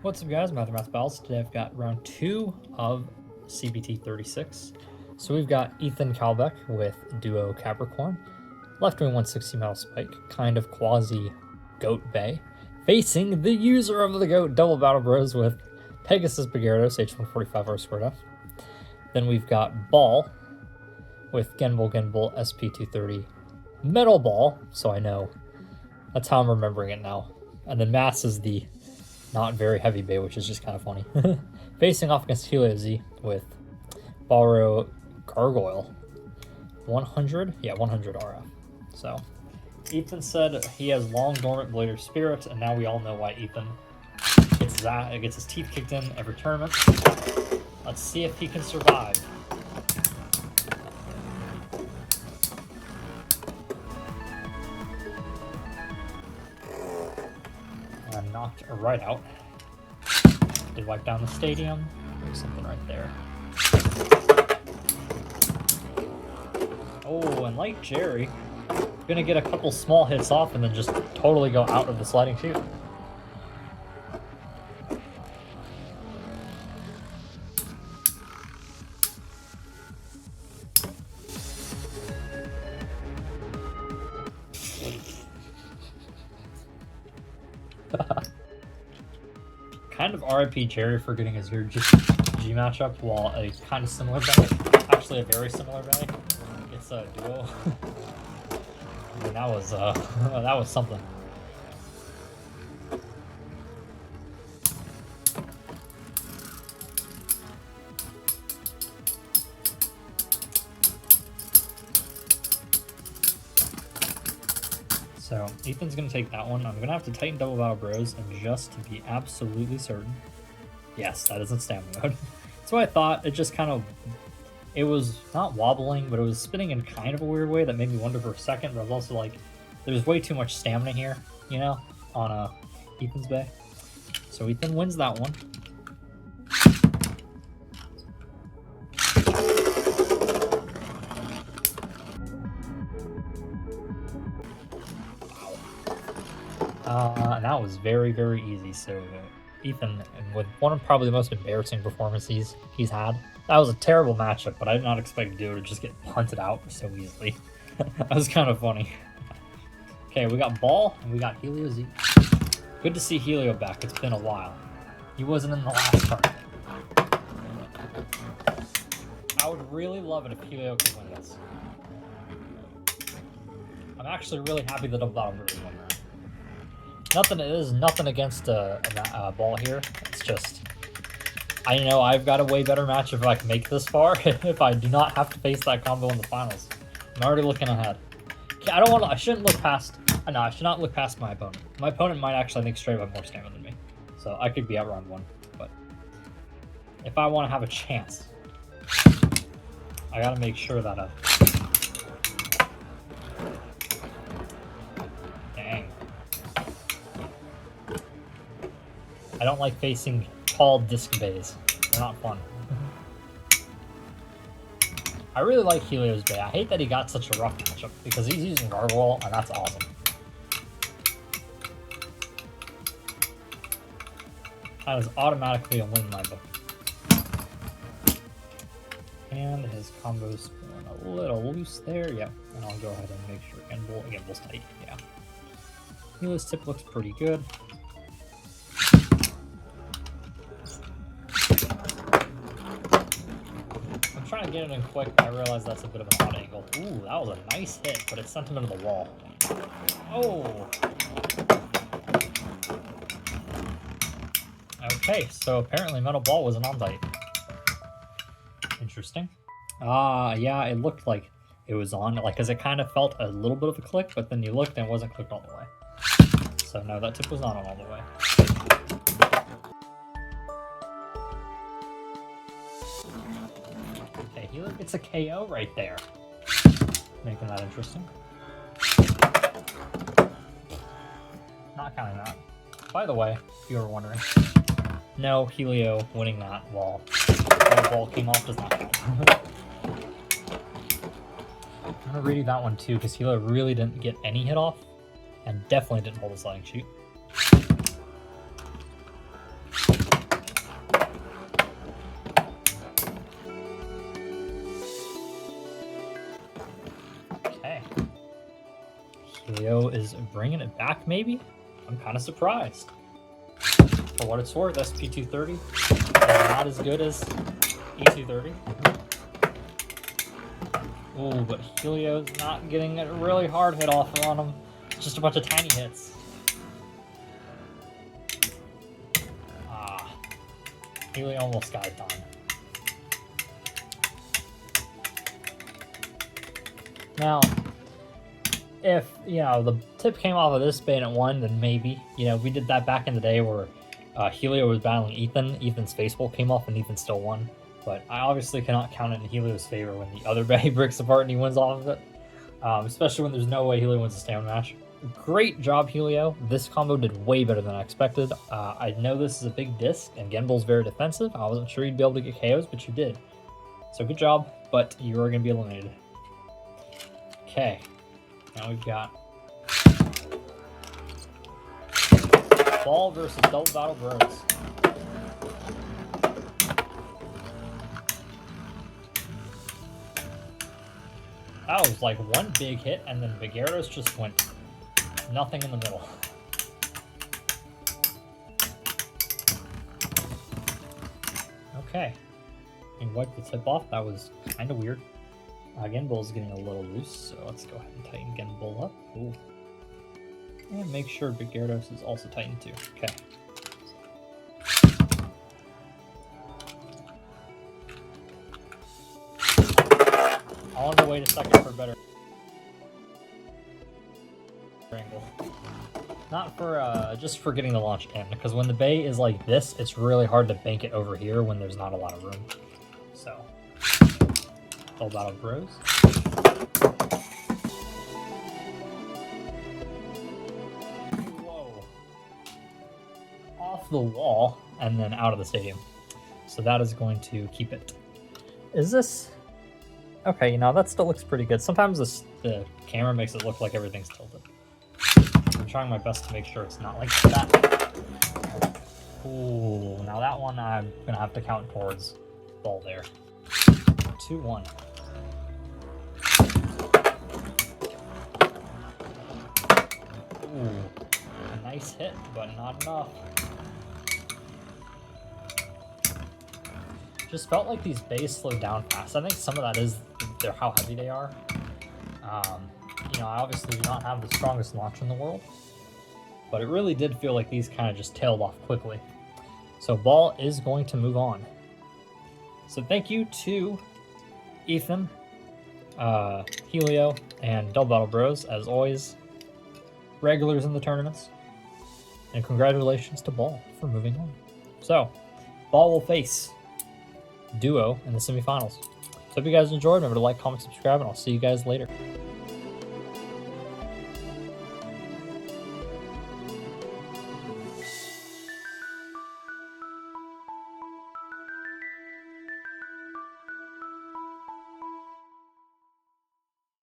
What's up guys, Math Battles. Today I've got round 2 of CBT36. So we've got Ethan Cowlbeck with Duo Capricorn, left wing 160 metal spike, kind of quasi Goat Bay, facing the user of the Goat Doublebattlebros with Pegasus Gyarados H145 R squared F. Then we've got Ball with Genball SP230 Metal Ball, so I know. That's how I'm remembering it now. And then Mass is the not very heavy bay, which is just kind of funny. Facing off against Helio Z with Borrow Gargoyle. 100? Yeah, 100 RF. So, Ethan said he has long dormant Blader Spirit, and now we all know why Ethan gets his teeth kicked in every tournament. Let's see if he can survive. And knocked right out. Did wipe down the stadium. There's something right there. Oh, and like Jerry, gonna get a couple small hits off and then just totally go out of the sliding chute. Kind of RIP Jerry for getting his weird G matchup while a kind of similar bay, actually a very similar bay, it's a duo. I mean, that was something. So Ethan's gonna take that one. I'm gonna have to tighten Doublebattlebros and just to be absolutely certain. Yes, that isn't stamina mode. That's what I thought. It just kind of, it was not wobbling, but it was spinning in kind of a weird way that made me wonder for a second. But I was also like, there's way too much stamina here, you know, on Ethan's bay. So Ethan wins that one. And that was very, very easy. So Ethan, with one of probably the most embarrassing performances he's had. That was a terrible matchup, but I did not expect Duo to just get punted out so easily. That was kind of funny. Okay, we got Ball and we got Helio Z. Good to see Helio back. It's been a while. He wasn't in the last tournament. I would really love it if Helio could win this. I'm actually really happy that Doublebattlebros won that. Nothing against Ball here. It's just, I know I've got a way better match if I can make this far. If I do not have to face that combo in the finals, I'm already looking ahead. Okay, I shouldn't look past. No, I should not look past my opponent. My opponent might actually, I think, straight up have more stamina than me, so I could be out round 1. But if I want to have a chance, I gotta make sure that I don't like facing tall disc bays. They're not fun. I really like Helio's bay. I hate that he got such a rough matchup because he's using Gargoyle, and that's awesome. That is automatically a win in my book. And his combo's going a little loose there. Yep. And I'll go ahead and make sure Genball's tight. Yeah. Helio's tip looks pretty good. Trying to get it in quick, but I realize that's a bit of an odd angle. Ooh, that was a nice hit, but it sent him into the wall. Oh! Okay, so apparently Metal Ball was an on-tight. Interesting. Yeah, it looked like it was on, like, because it kind of felt a little bit of a click, but then you looked and it wasn't clicked all the way. So no, that tip was not on all the way. Helio gets a KO right there. Making that interesting. Not counting that. By the way, if you were wondering, no, Helio winning that while the ball came off does not count. I'm gonna read you that one too, because Helio really didn't get any hit off, and definitely didn't hold the sliding chute. Helio is bringing it back, maybe? I'm kind of surprised. For what it's worth, SP230 is not as good as E230. Ooh, but Helio's not getting a really hard hit off on him. It's just a bunch of tiny hits. Helio almost got it done. Now, if, the tip came off of this Bayonet 1, then maybe. We did that back in the day where Helio was battling Ethan. Ethan's faceball came off and Ethan still won. But I obviously cannot count it in Helio's favor when the other Bay breaks apart and he wins off of it. Especially when there's no way Helio wins a stamina match. Great job, Helio. This combo did way better than I expected. I know this is a big disc, and Genbul's very defensive. I wasn't sure you'd be able to get KOs, but you did. So good job, but you are going to be eliminated. Okay, now we've got Ball versus Doublebattlebros. That was like one big hit, and then Gyarados just went nothing in the middle. Okay. And wipe the tip off. That was kind of weird. Genbul's getting a little loose, so let's go ahead and tighten Genbul up. Ooh. And make sure Gyarados is also tightened too. Okay. I want to wait a second for better angle. Not for, just for getting the launch in, because when the bay is like this, it's really hard to bank it over here when there's not a lot of room. So, Doublebattlebros. Whoa. Off the wall, and then out of the stadium. So that is going to keep it. Is this... Okay, that still looks pretty good. Sometimes the camera makes it look like everything's tilted. I'm trying my best to make sure it's not like that. Ooh, now that one I'm going to have to count towards Ball there. 2-1. Ooh, a nice hit, but not enough. Just felt like these bays slowed down fast. I think some of that is how heavy they are. I obviously do not have the strongest launch in the world, but it really did feel like these kind of just tailed off quickly. So Ball is going to move on. So thank you to Ethan, Helio, and Doublebattlebros, as always, regulars in the tournaments. And congratulations to Ball for moving on. So, Ball will face Duo in the semifinals. So if you guys enjoyed, remember to like, comment, subscribe, and I'll see you guys later.